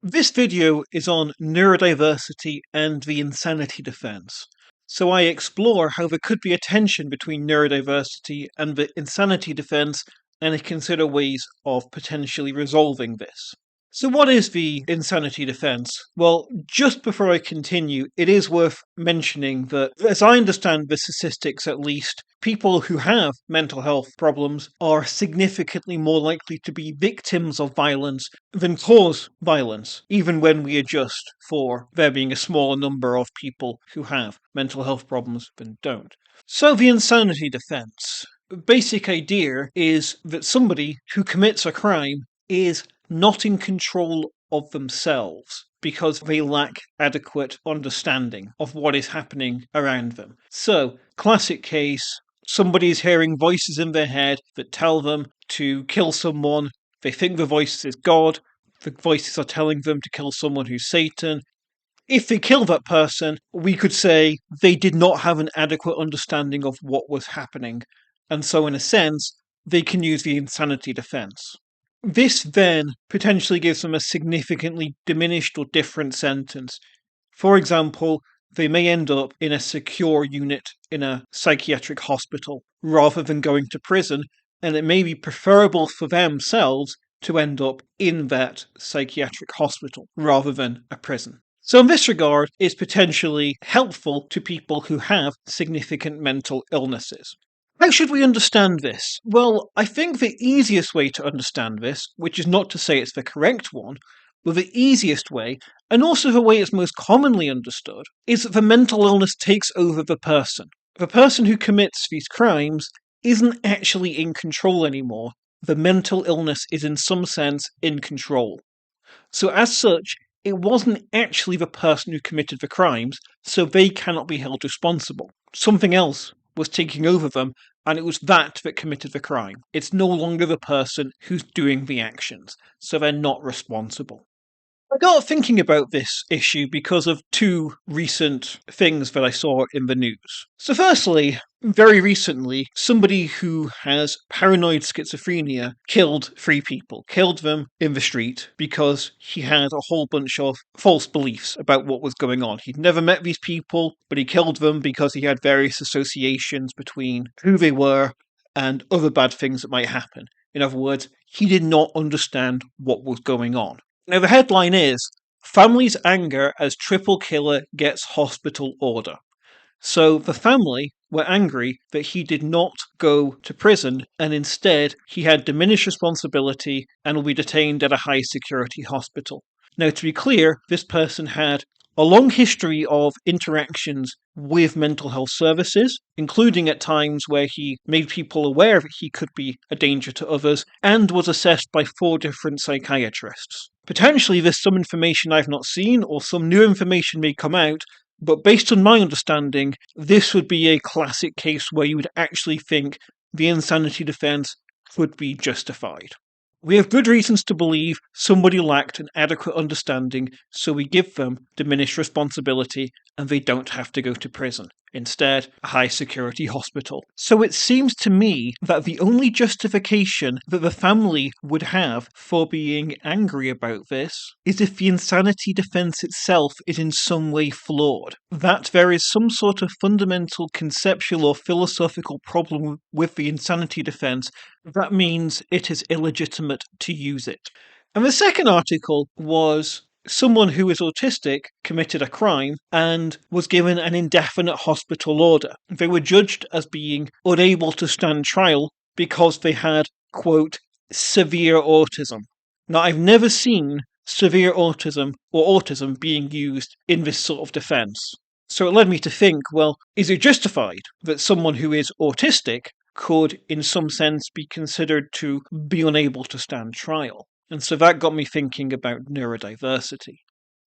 This video is on neurodiversity and the insanity defense. So I explore how there could be a tension between neurodiversity and the insanity defense, and I consider ways of potentially resolving this. So what is the insanity defense? Well, just before I continue, it is worth mentioning that, as I understand the statistics at least, people who have mental health problems are significantly more likely to be victims of violence than cause violence, even when we adjust for there being a smaller number of people who have mental health problems than don't. So the insanity defense. The basic idea is that somebody who commits a crime is not in control of themselves because they lack adequate understanding of what is happening around them. So, classic case, somebody's hearing voices in their head that tell them to kill someone. They think the voice is God. The voices are telling them to kill someone who's Satan. If they kill that person, we could say they did not have an adequate understanding of what was happening. And so, in a sense, they can use the insanity defense. This then potentially gives them a significantly diminished or different sentence. For example, they may end up in a secure unit in a psychiatric hospital rather than going to prison, and it may be preferable for themselves to end up in that psychiatric hospital rather than a prison. So in this regard, it's potentially helpful to people who have significant mental illnesses. How should we understand this? Well, I think the easiest way to understand this, which is not to say it's the correct one, but the easiest way, and also the way it's most commonly understood, is that the mental illness takes over the person. The person who commits these crimes isn't actually in control anymore. The mental illness is in some sense in control. So as such, it wasn't actually the person who committed the crimes, so they cannot be held responsible. Something else was taking over them, and it was that committed the crime. It's no longer the person who's doing the actions, so they're not responsible. I got thinking about this issue because of two recent things that I saw in the news. So firstly, very recently, somebody who has paranoid schizophrenia killed 3 people, killed them in the street because he had a whole bunch of false beliefs about what was going on. He'd never met these people, but he killed them because he had various associations between who they were and other bad things that might happen. In other words, he did not understand what was going on. Now, the headline is, Family's Anger as Triple Killer Gets Hospital Order. So the family were angry that he did not go to prison, and instead he had diminished responsibility and will be detained at a high security hospital. Now, to be clear, this person had a long history of interactions with mental health services, including at times where he made people aware that he could be a danger to others, and was assessed by 4 different psychiatrists. Potentially there's some information I've not seen, or some new information may come out, but based on my understanding, this would be a classic case where you would actually think the insanity defense could be justified. We have good reasons to believe somebody lacked an adequate understanding, so we give them diminished responsibility and they don't have to go to prison. Instead, a high security hospital. So it seems to me that the only justification that the family would have for being angry about this is if the insanity defense itself is in some way flawed. That there is some sort of fundamental conceptual or philosophical problem with the insanity defense, that means it is illegitimate to use it. And the second article was someone who is autistic committed a crime and was given an indefinite hospital order. They were judged as being unable to stand trial because they had, quote, severe autism. Now, I've never seen severe autism or autism being used in this sort of defense. So it led me to think, well, is it justified that someone who is autistic could, in some sense, be considered to be unable to stand trial? And so that got me thinking about neurodiversity.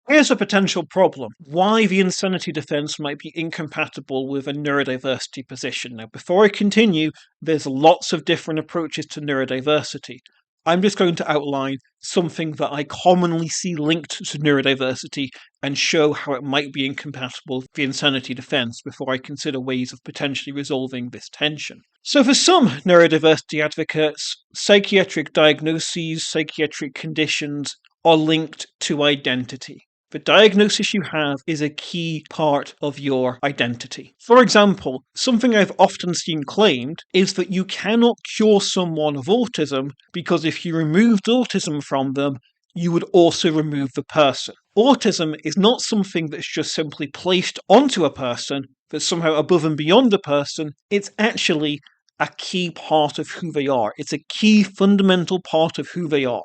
Here's a potential problem. Why the insanity defense might be incompatible with a neurodiversity position. Now, before I continue, there's lots of different approaches to neurodiversity. I'm just going to outline something that I commonly see linked to neurodiversity and show how it might be incompatible with the insanity defense before I consider ways of potentially resolving this tension. So for some neurodiversity advocates, psychiatric diagnoses, psychiatric conditions are linked to identity. The diagnosis you have is a key part of your identity. For example, something I've often seen claimed is that you cannot cure someone of autism because if you removed autism from them, you would also remove the person. Autism is not something that's just simply placed onto a person that's somehow above and beyond a person. It's actually a key part of who they are. It's a key fundamental part of who they are.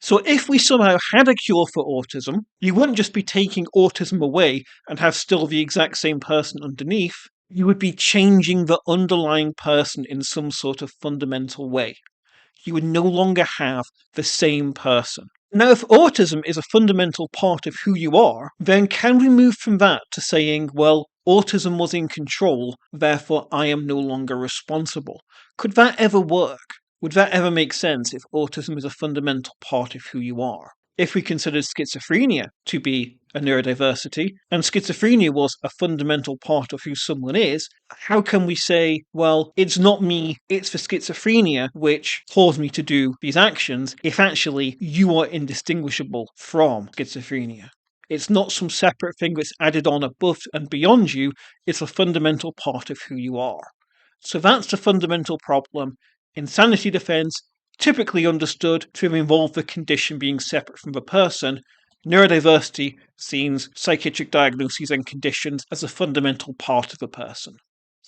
So if we somehow had a cure for autism, you wouldn't just be taking autism away and have still the exact same person underneath. You would be changing the underlying person in some sort of fundamental way. You would no longer have the same person. Now, if autism is a fundamental part of who you are, then can we move from that to saying, well, autism was in control, therefore I am no longer responsible? Could that ever work? Would that ever make sense if autism is a fundamental part of who you are? If we considered schizophrenia to be a neurodiversity, and schizophrenia was a fundamental part of who someone is, how can we say, well, it's not me, it's the schizophrenia which caused me to do these actions, if actually you are indistinguishable from schizophrenia? It's not some separate thing that's added on above and beyond you, it's a fundamental part of who you are. So that's the fundamental problem. Insanity defense, typically understood to involve the condition being separate from the person. Neurodiversity sees psychiatric diagnoses and conditions as a fundamental part of a person.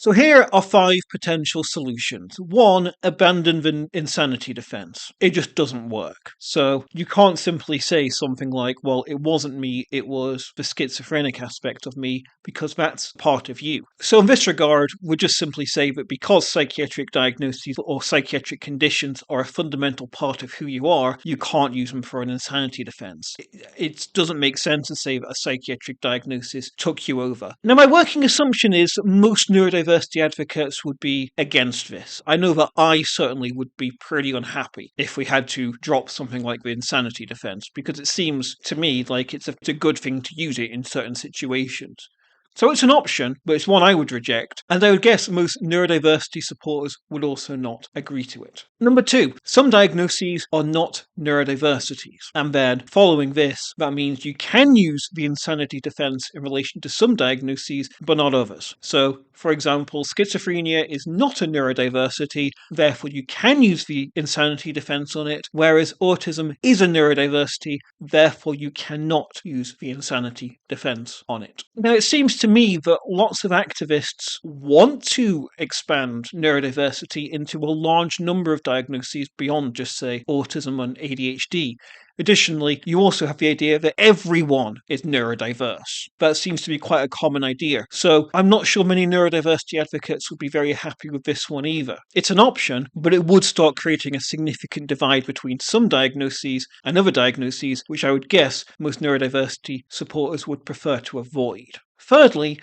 So here are 5 potential solutions. 1, abandon the insanity defense. It just doesn't work. So you can't simply say something like, well, it wasn't me, it was the schizophrenic aspect of me, because that's part of you. So in this regard, we'll just simply say that because psychiatric diagnoses or psychiatric conditions are a fundamental part of who you are, you can't use them for an insanity defense. It doesn't make sense to say that a psychiatric diagnosis took you over. Now, my working assumption is that most neurodiversity advocates would be against this. I know that I certainly would be pretty unhappy if we had to drop something like the insanity defense, because it seems to me like it's a good thing to use it in certain situations. So it's an option, but it's one I would reject, and I would guess most neurodiversity supporters would also not agree to it. Number 2, some diagnoses are not neurodiversities, and then following this, that means you can use the insanity defense in relation to some diagnoses, but not others. So, for example, schizophrenia is not a neurodiversity, therefore you can use the insanity defense on it, whereas autism is a neurodiversity, therefore you cannot use the insanity defense on it. Now, it seems to me that lots of activists want to expand neurodiversity into a large number of diagnoses beyond just, say, autism and ADHD. Additionally, you also have the idea that everyone is neurodiverse. That seems to be quite a common idea. So I'm not sure many neurodiversity advocates would be very happy with this one either. It's an option, but it would start creating a significant divide between some diagnoses and other diagnoses, which I would guess most neurodiversity supporters would prefer to avoid. Thirdly,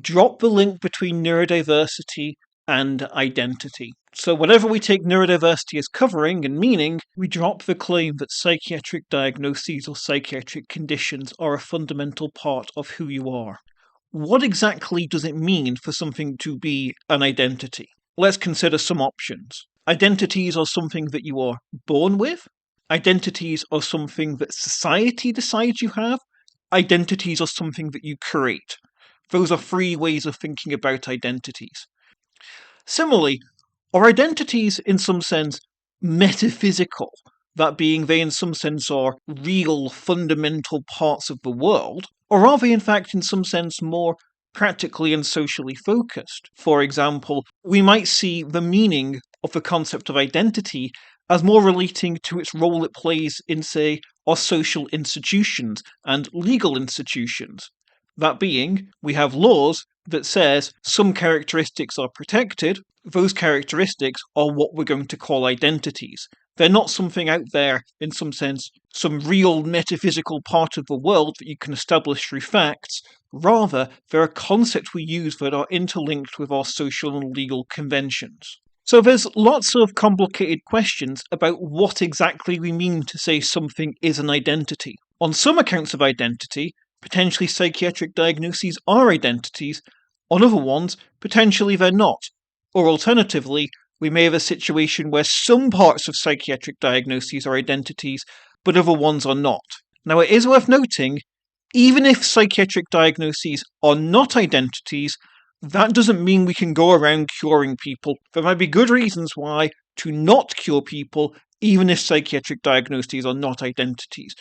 drop the link between neurodiversity and identity. So whatever we take neurodiversity as covering and meaning, we drop the claim that psychiatric diagnoses or psychiatric conditions are a fundamental part of who you are. What exactly does it mean for something to be an identity? Let's consider some options. Identities are something that you are born with. Identities are something that society decides you have. Identities are something that you create. Those are 3 ways of thinking about identities. Similarly, are identities in some sense metaphysical? That being, they in some sense are real fundamental parts of the world? Or are they in fact in some sense more practically and socially focused? For example, we might see the meaning of the concept of identity as more relating to its role it plays in, say, our social institutions and legal institutions. That being, we have laws that says some characteristics are protected. Those characteristics are what we're going to call identities. They're not something out there, in some sense, some real metaphysical part of the world that you can establish through facts. Rather, they're a concept we use that are interlinked with our social and legal conventions. So there's lots of complicated questions about what exactly we mean to say something is an identity. On some accounts of identity, potentially psychiatric diagnoses are identities. On other ones, potentially they're not. Or alternatively, we may have a situation where some parts of psychiatric diagnoses are identities, but other ones are not. Now, it is worth noting, even if psychiatric diagnoses are not identities, that doesn't mean we can go around curing people. There might be good reasons why to not cure people, even if psychiatric diagnoses are not identities.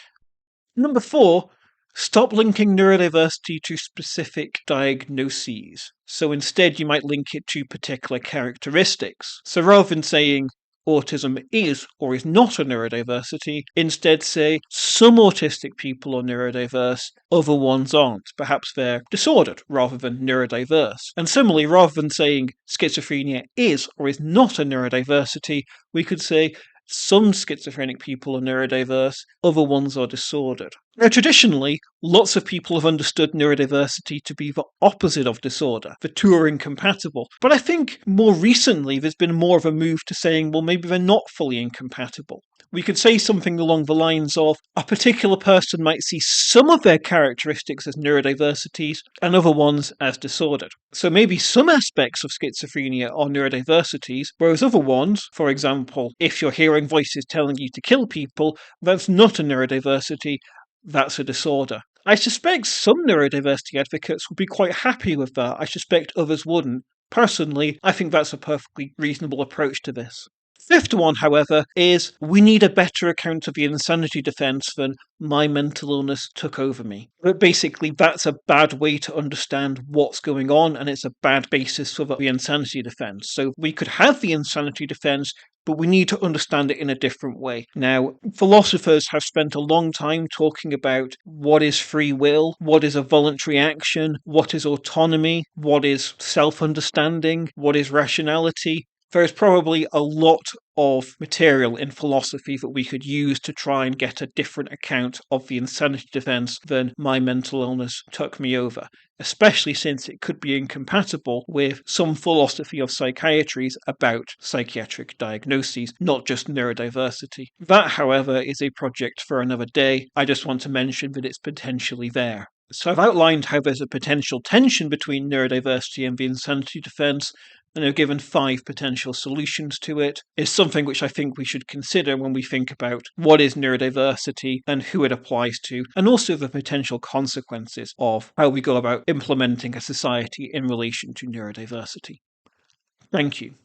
Number 4, stop linking neurodiversity to specific diagnoses. So instead, you might link it to particular characteristics. So rather than saying autism is or is not a neurodiversity, instead say some autistic people are neurodiverse, other ones aren't. Perhaps they're disordered rather than neurodiverse. And similarly, rather than saying schizophrenia is or is not a neurodiversity, we could say some schizophrenic people are neurodiverse, other ones are disordered. Now, traditionally, lots of people have understood neurodiversity to be the opposite of disorder. The two are incompatible. But I think more recently there's been more of a move to saying, well, maybe they're not fully incompatible. We could say something along the lines of a particular person might see some of their characteristics as neurodiversities and other ones as disordered. So maybe some aspects of schizophrenia are neurodiversities, whereas other ones, for example, if you're hearing voices telling you to kill people, that's not a neurodiversity, that's a disorder. I suspect some neurodiversity advocates would be quite happy with that. I suspect others wouldn't. Personally, I think that's a perfectly reasonable approach to this. Fifth one, however, is we need a better account of the insanity defense than my mental illness took over me. But basically, that's a bad way to understand what's going on, and it's a bad basis for the insanity defense. So we could have the insanity defense, but we need to understand it in a different way. Now, philosophers have spent a long time talking about what is free will, what is a voluntary action, what is autonomy, what is self-understanding, what is rationality. There's probably a lot of material in philosophy that we could use to try and get a different account of the insanity defense than my mental illness took me over, especially since it could be incompatible with some philosophy of psychiatry's about psychiatric diagnoses, not just neurodiversity. That, however, is a project for another day. I just want to mention that it's potentially there. So I've outlined how there's a potential tension between neurodiversity and the insanity defense, and I've given 5 potential solutions to it. It's something which I think we should consider when we think about what is neurodiversity and who it applies to, and also the potential consequences of how we go about implementing a society in relation to neurodiversity. Thank you.